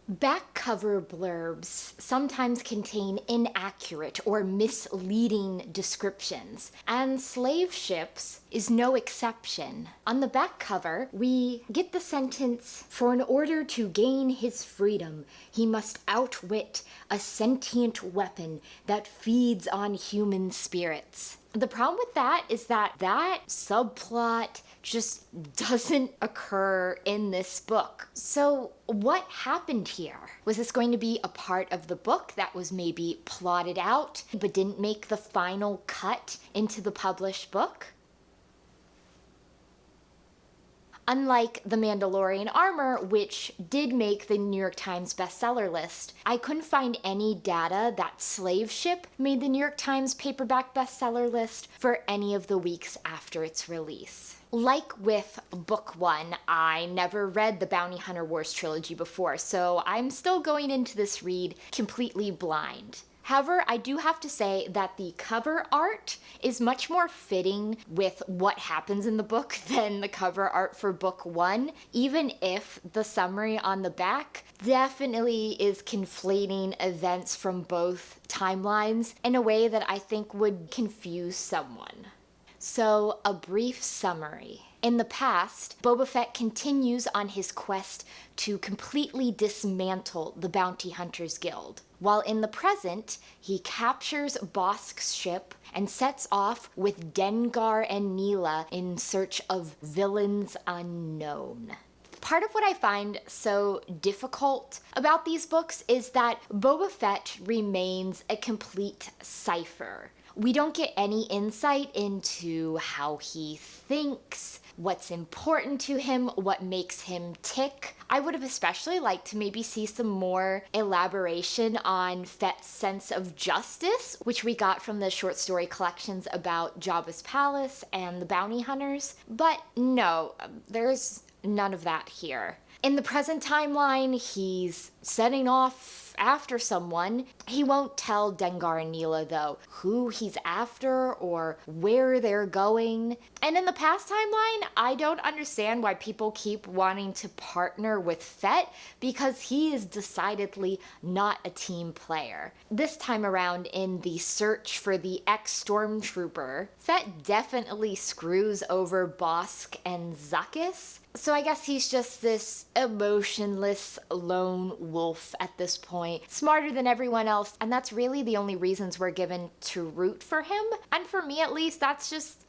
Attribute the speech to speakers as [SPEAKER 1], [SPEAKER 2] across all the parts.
[SPEAKER 1] Back cover blurbs sometimes contain inaccurate or misleading descriptions, and slave ships is no exception. On the back cover, we get the sentence, "For in order to gain his freedom, he must outwit a sentient weapon that feeds on human spirits." The problem with that is that subplot just doesn't occur in this book. So what happened here? Was this going to be a part of the book that was maybe plotted out but didn't make the final cut into the published book? Unlike The Mandalorian Armor, which did make the New York Times bestseller list, I couldn't find any data that Slave Ship made the New York Times paperback bestseller list for any of the weeks after its release. Like with book one, I never read the Bounty Hunter Wars trilogy before, so I'm still going into this read completely blind. However, I do have to say that the cover art is much more fitting with what happens in the book than the cover art for book one, even if the summary on the back definitely is conflating events from both timelines in a way that I think would confuse someone. So, a brief summary. In the past, Boba Fett continues on his quest to completely dismantle the Bounty Hunters Guild, while in the present, he captures Bossk's ship and sets off with Dengar and Neelah in search of villains unknown. Part of what I find so difficult about these books is that Boba Fett remains a complete cipher. We don't get any insight into how he thinks, what's important to him, what makes him tick. I would have especially liked to maybe see some more elaboration on Fett's sense of justice, which we got from the short story collections about Jabba's palace and the bounty hunters. But no, there's none of that here. In the present timeline, he's setting off after someone. He won't tell Dengar and Neelah, though, who he's after or where they're going. And in the past timeline, I don't understand why people keep wanting to partner with Fett, because he is decidedly not a team player. This time around, in the search for the ex-stormtrooper, Fett definitely screws over Bossk and Zuckuss. So I guess he's just this emotionless lone wolf at this point, smarter than everyone else, and that's really the only reasons we're given to root for him. And for me at least, that's just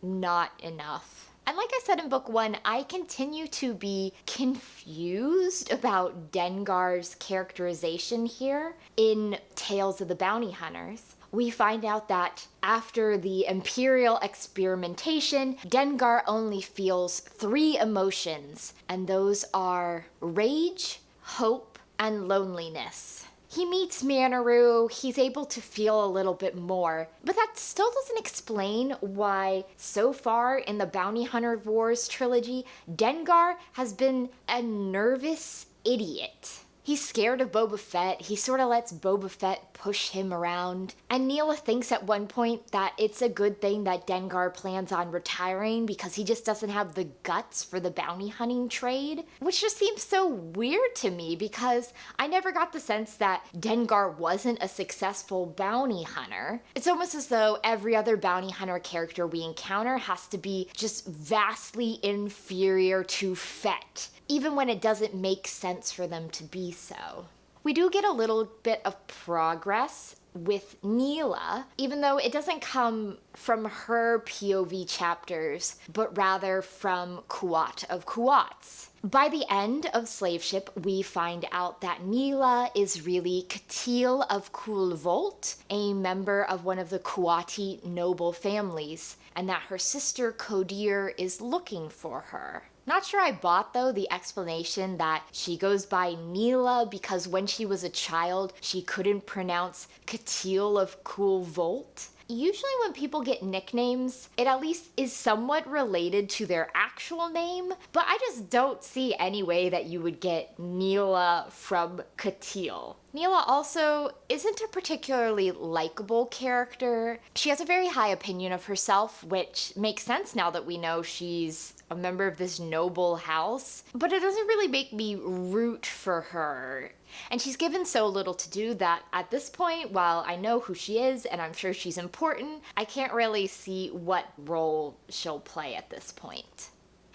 [SPEAKER 1] not enough. And like I said in book one, I continue to be confused about Dengar's characterization here in Tales of the Bounty Hunters. We find out that after the Imperial experimentation, Dengar only feels 3 emotions, and those are rage, hope, and loneliness. He meets Manaroo, he's able to feel a little bit more, but that still doesn't explain why so far in the Bounty Hunter Wars trilogy, Dengar has been a nervous idiot. He's scared of Boba Fett, he sort of lets Boba Fett push him around, and Neelah thinks at one point that it's a good thing that Dengar plans on retiring because he just doesn't have the guts for the bounty hunting trade, which just seems so weird to me because I never got the sense that Dengar wasn't a successful bounty hunter. It's almost as though every other bounty hunter character we encounter has to be just vastly inferior to Fett, even when it doesn't make sense for them to be so. We do get a little bit of progress with Neelah, even though it doesn't come from her POV chapters, but rather from Kuat of Kuat's. By the end of Slave Ship, we find out that Neelah is really Katil of Kulvolt, a member of one of the Kuati noble families, and that her sister Kodir is looking for her. Not sure I bought, though, the explanation that she goes by Neelah because when she was a child, she couldn't pronounce Katil of Kulvolt. Usually when people get nicknames, it at least is somewhat related to their actual name, but I just don't see any way that you would get Neelah from Katil. Neelah also isn't a particularly likable character. She has a very high opinion of herself, which makes sense now that we know she's a member of this noble house, but it doesn't really make me root for her. And she's given so little to do that at this point, while I know who she is and I'm sure she's important, I can't really see what role she'll play at this point.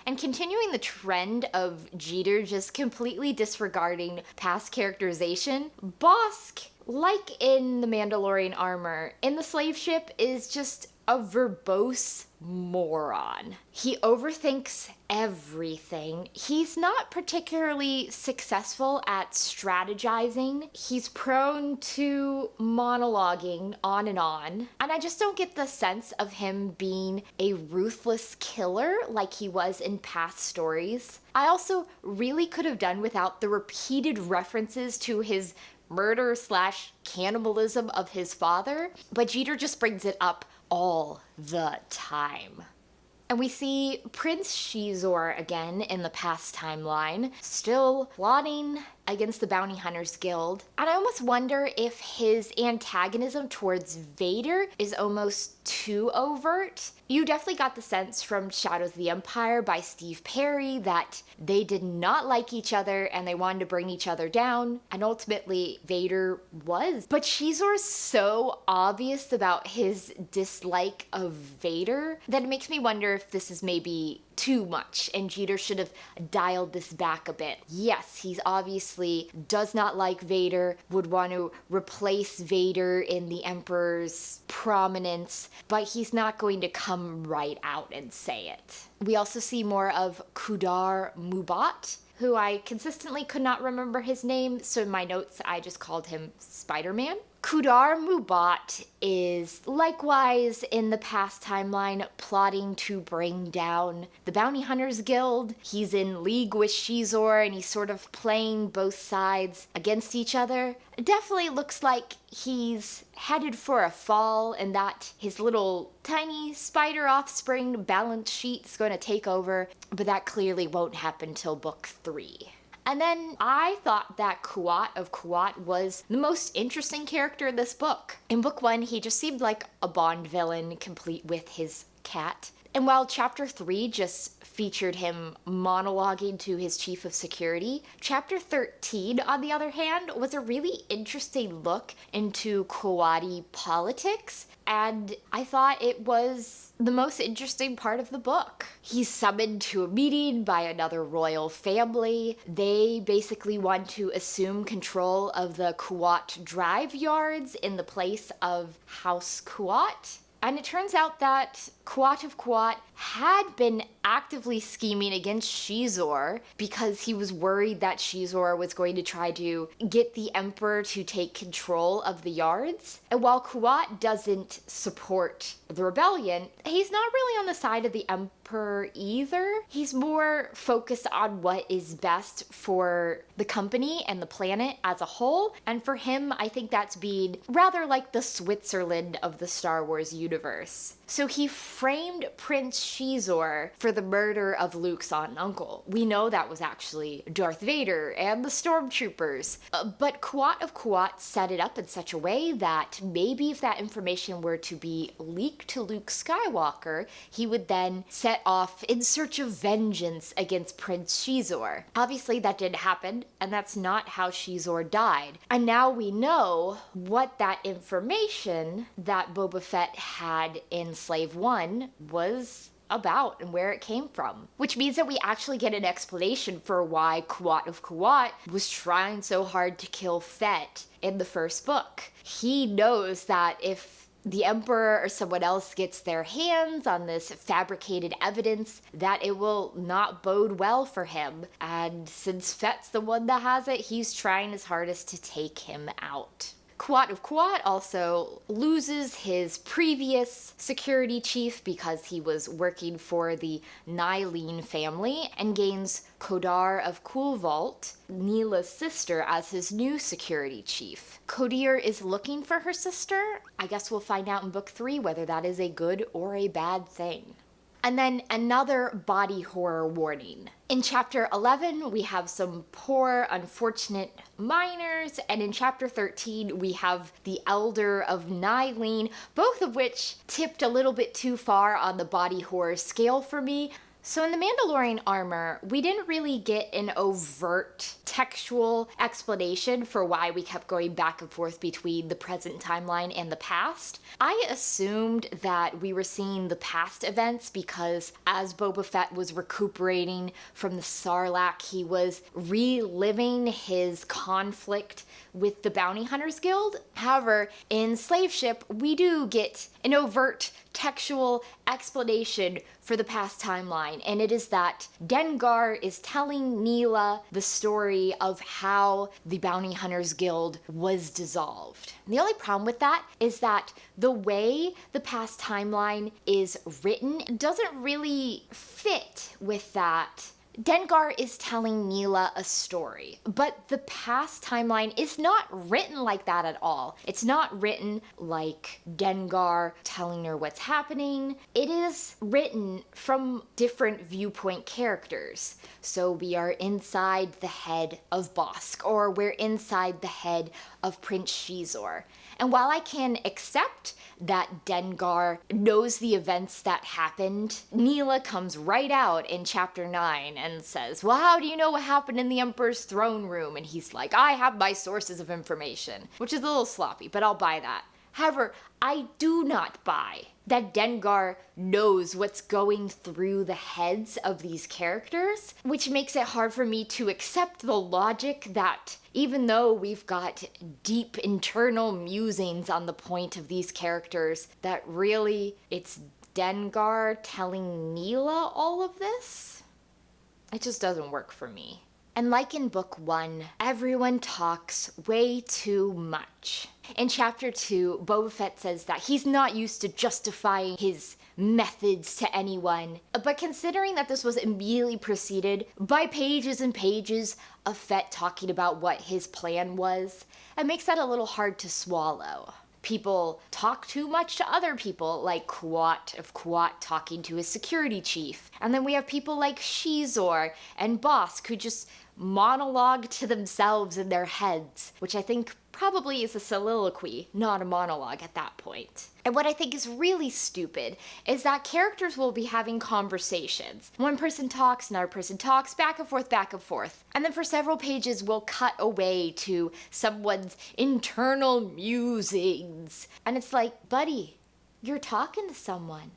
[SPEAKER 1] And continuing the trend of Jeter just completely disregarding past characterization, Bossk, like in the Mandalorian Armor, in the slave ship is just a verbose moron. He overthinks everything. He's not particularly successful at strategizing. He's prone to monologuing on. And I just don't get the sense of him being a ruthless killer like he was in past stories. I also really could have done without the repeated references to his murder/cannibalism of his father, but Jeter just brings it up all the time. And we see Prince Xizor again in the past timeline, still plotting against the Bounty Hunters Guild. And I almost wonder if his antagonism towards Vader is almost too overt. You definitely got the sense from Shadows of the Empire by Steve Perry that they did not like each other and they wanted to bring each other down. And ultimately, Vader was. But Xizor's so obvious about his dislike of Vader that it makes me wonder if this is maybe too much and Jeter should have dialed this back a bit. Yes, he's obviously does not like Vader, would want to replace Vader in the Emperor's prominence, but he's not going to come right out and say it. We also see more of Kudar Mubat, who I consistently could not remember his name, so in my notes I just called him Spider Man. Kudar Mubat is likewise in the past timeline plotting to bring down the Bounty Hunters Guild. He's in league with Xizor and he's sort of playing both sides against each other. It definitely looks like he's headed for a fall and that his little tiny spider offspring balance sheet is going to take over, but that clearly won't happen till book 3. And then I thought that Kuat of Kuat was the most interesting character in this book. In book 1, he just seemed like a Bond villain, complete with his cat. And while chapter 3 just featured him monologuing to his chief of security, chapter 13, on the other hand, was a really interesting look into Kuwati politics. And I thought it was the most interesting part of the book. He's summoned to a meeting by another royal family. They basically want to assume control of the Kuat drive yards in the place of House Kuat. And it turns out that Kuat of Kuat had been actively scheming against Xizor because he was worried that Xizor was going to try to get the Emperor to take control of the yards. And while Kuat doesn't support the rebellion, he's not really on the side of the Emperor either. He's more focused on what is best for the company and the planet as a whole. And for him, I think that's being rather like the Switzerland of the Star Wars universe. So he framed Prince Xizor for the murder of Luke's aunt and uncle. We know that was actually Darth Vader and the stormtroopers. But Kuat of Kuat set it up in such a way that maybe if that information were to be leaked to Luke Skywalker, he would then set off in search of vengeance against Prince Xizor. Obviously that didn't happen, and that's not how Xizor died. And now we know what that information that Boba Fett had in Slave 1 was about and where it came from. Which means that we actually get an explanation for why Kuat of Kuat was trying so hard to kill Fett in the first book. He knows that if the Emperor or someone else gets their hands on this fabricated evidence, that it will not bode well for him. And since Fett's the one that has it, he's trying his hardest to take him out. Kuat of Kuat also loses his previous security chief because he was working for the Neelah family and gains Kodar of Kulvalt, Neelah's sister, as his new security chief. Kodir is looking for her sister. I guess we'll find out in book 3 whether that is a good or a bad thing. And then another body horror warning. In chapter 11, we have some poor, unfortunate miners, and in chapter 13, we have the Elder of Neelah, both of which tipped a little bit too far on the body horror scale for me. So in the Mandalorian Armor, we didn't really get an overt textual explanation for why we kept going back and forth between the present timeline and the past. I assumed that we were seeing the past events because as Boba Fett was recuperating from the Sarlacc, he was reliving his conflict with the Bounty Hunters Guild. However, in Slave Ship, we do get an overt textual explanation for the past timeline, and it is that Dengar is telling Neelah the story of how the Bounty Hunters Guild was dissolved. And the only problem with that is that the way the past timeline is written doesn't really fit with that. Dengar is telling Neelah a story, but the past timeline is not written like that at all. It's not written like Dengar telling her what's happening. It is written from different viewpoint characters. So we are inside the head of Bossk, or we're inside the head of Prince Xizor. And while I can accept that Dengar knows the events that happened, Neelah comes right out in chapter 9 and says, well, how do you know what happened in the Emperor's throne room? And he's like, I have my sources of information, which is a little sloppy, but I'll buy that. However, I do not buy that Dengar knows what's going through the heads of these characters, which makes it hard for me to accept the logic that even though we've got deep internal musings on the point of these characters, that really it's Dengar telling Neelah all of this? It just doesn't work for me. And like in book 1, everyone talks way too much. In chapter 2, Boba Fett says that he's not used to justifying his methods to anyone. But considering that this was immediately preceded by pages and pages of Fett talking about what his plan was, it makes that a little hard to swallow. People talk too much to other people, like Kuat of Kuat talking to his security chief. And then we have people like Xizor and Bossk who just monologue to themselves in their heads, which I think probably is a soliloquy, not a monologue at that point. And what I think is really stupid is that characters will be having conversations. One person talks, another person talks, back and forth. And then for several pages, we'll cut away to someone's internal musings. And it's like, buddy, you're talking to someone.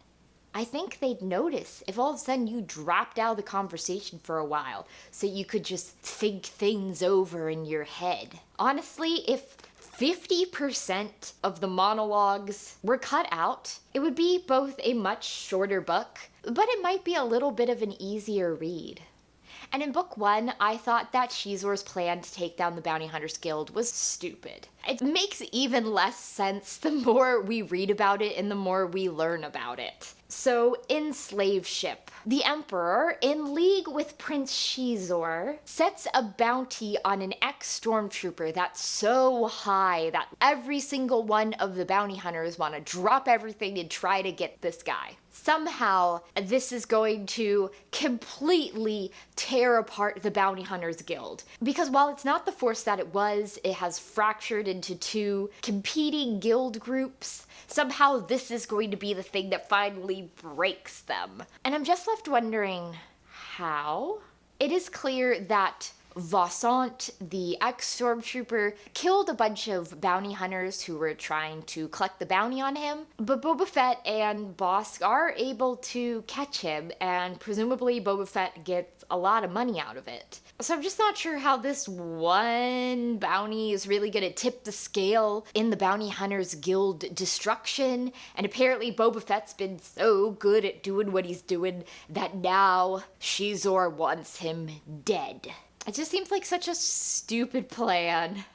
[SPEAKER 1] I think they'd notice if all of a sudden you dropped out of the conversation for a while so you could just think things over in your head. Honestly, if 50% of the monologues were cut out, it would be both a much shorter book, but it might be a little bit of an easier read. And in book 1, I thought that Xizor's plan to take down the Bounty Hunters Guild was stupid. It makes even less sense the more we read about it and the more we learn about it. So, in Slave Ship, the Emperor, in league with Prince Xizor, sets a bounty on an ex-stormtrooper that's so high that every single one of the bounty hunters want to drop everything and try to get this guy. Somehow, this is going to completely tear apart the Bounty Hunters Guild. Because while it's not the force that it was, it has fractured into two competing guild groups. Somehow this is going to be the thing that finally breaks them. And I'm just left wondering, how? It is clear that Vossant, the ex-stormtrooper, killed a bunch of bounty hunters who were trying to collect the bounty on him, but Boba Fett and Bossk are able to catch him, and presumably Boba Fett gets a lot of money out of it. So I'm just not sure how this one bounty is really going to tip the scale in the Bounty Hunters Guild destruction, and apparently Boba Fett's been so good at doing what he's doing that now Xizor wants him dead. It just seems like such a stupid plan.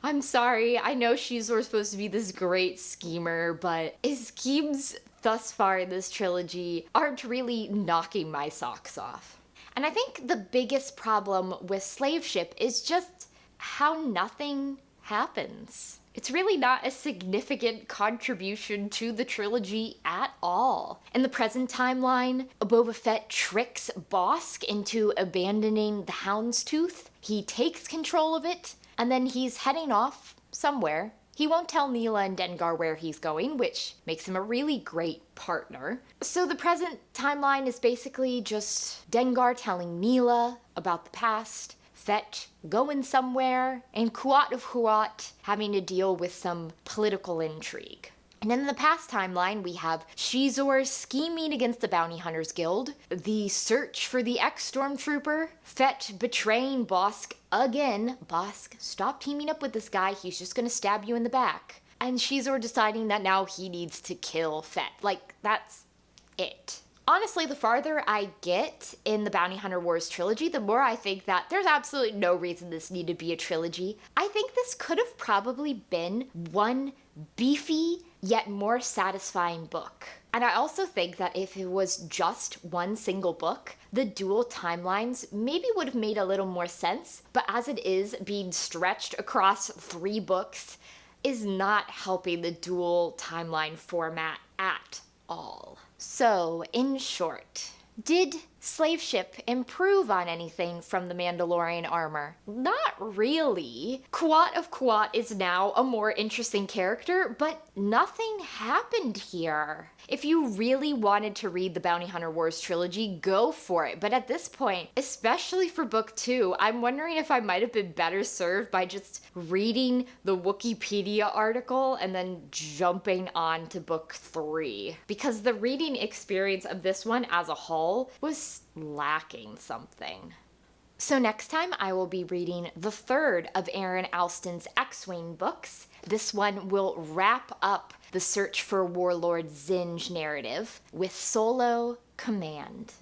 [SPEAKER 1] I'm sorry, I know Xizor's supposed to be this great schemer, but his schemes thus far in this trilogy aren't really knocking my socks off. And I think the biggest problem with Slave Ship is just how nothing happens. It's really not a significant contribution to the trilogy at all. In the present timeline, Boba Fett tricks Bossk into abandoning the Houndstooth. He takes control of it, and then he's heading off somewhere He won't tell Neelah and Dengar where he's going, which makes him a really great partner. So the present timeline is basically just Dengar telling Neelah about the past, Fett going somewhere, and Kuat of Kuat having to deal with some political intrigue. And in the past timeline, we have Xizor scheming against the Bounty Hunters Guild, the search for the ex-stormtrooper, Fett betraying Bossk again. Bossk, stop teaming up with this guy, he's just gonna stab you in the back. And Xizor deciding that now he needs to kill Fett. Like, that's it. Honestly, the farther I get in the Bounty Hunter Wars trilogy, the more I think that there's absolutely no reason this needed to be a trilogy. I think this could have probably been one beefy yet more satisfying book. And I also think that if it was just one single book, the dual timelines maybe would have made a little more sense, but as it is, being stretched across 3 books is not helping the dual timeline format at all. So, in short, did Slave Ship improve on anything from the Mandalorian Armor? Not really. Kuat of Kuat is now a more interesting character, but nothing happened here. If you really wanted to read the Bounty Hunter Wars trilogy, go for it. But at this point, especially for book 2, I'm wondering if I might have been better served by just reading the Wookieepedia article and then jumping on to book 3. Because the reading experience of this one as a whole was lacking something. So next time I will be reading the 3rd of Aaron Alston's X-Wing books. This one will wrap up the search for Warlord Zinj narrative with Solo Command.